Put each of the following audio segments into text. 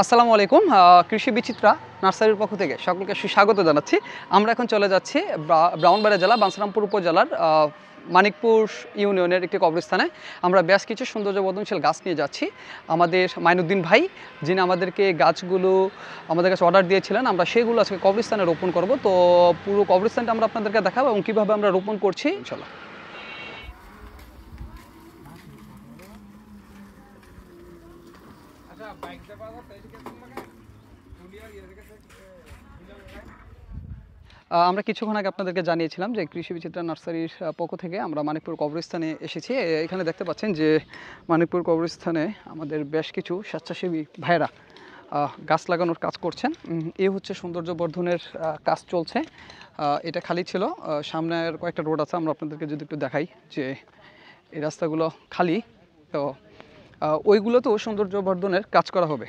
আসসালামু আলাইকুম। কৃষি বিচিত্রা নার্সারির পক্ষ থেকে সকলকে সুস্বাগত জানাচ্ছি। আমরা এখন চলে যাচ্ছি ব্রাহ্মণবাড়িয়া জেলা বাঞ্ছারামপুর উপজেলার মানিকপুর ইউনিয়নের একটি কবরস্থানে। আমরা বেশ কিছু সৌন্দর্য বর্ধনশীল গাছ নিয়ে যাচ্ছি। আমাদের মাইনুদ্দিন ভাই, যিনি আমাদেরকে গাছগুলো আমাদের কাছে অর্ডার দিয়েছিলেন, আমরা সেগুলো আজকে কবরস্থানে রোপণ করব। তো পুরো কবরস্থানটা আমরা আপনাদেরকে দেখাবো এবং কীভাবে আমরা রোপণ করছি ইনশাল্লাহ। আমরা কিছুক্ষণ আগে আপনাদেরকে জানিয়েছিলাম যে কৃষি বিচিত্রা নার্সারির পক্ষ থেকে আমরা মানিকপুর কবরস্থানে এসেছি। এখানে দেখতে পাচ্ছেন যে মানিকপুর কবরস্থানে আমাদের বেশ কিছু স্বেচ্ছাসেবী ভাইরা গাছ লাগানোর কাজ করছেন। এই হচ্ছে সৌন্দর্য বর্ধনের কাজ চলছে। এটা খালি ছিল, সামনের কয়েকটা রোড আছে, আমরা আপনাদেরকে যদি একটু দেখাই যে এই রাস্তাগুলো খালি, তো ওইগুলোতেও সৌন্দর্য বর্ধনের কাজ করা হবে।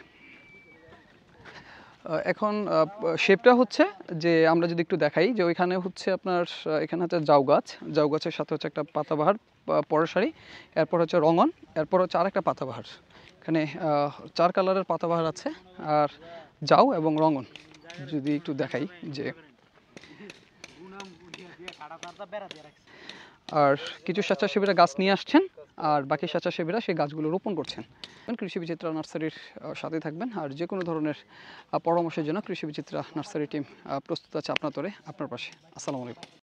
এখন শেপটা হচ্ছে যে আমরা যদি একটু দেখাই যে ওইখানে হচ্ছে আপনার এখানে হচ্ছে জাউ গাছের সাথে হচ্ছে একটা পাতাবাহার পরসারি, এরপর হচ্ছে রঙন, এরপর হচ্ছে আরেকটা পাতাবাহার। এখানে 4 কালারের পাতাবাহার আছে, আর জাউ এবং রঙন যদি একটু দেখাই যে, আর কিছু স্বেচ্ছাসেবীরা গাছ নিয়ে আসছেন আর বাকি স্বেচ্ছাসেবীরা সেই গাছগুলো রোপণ করছেন। কৃষি বিচিত্রা নার্সারির সাথে থাকবেন, আর যে কোনো ধরনের পরামর্শের জন্য কৃষি বিচিত্রা নার্সারি টিম প্রস্তুত আছে আপনার পাশে। আসসালামু আলাইকুম।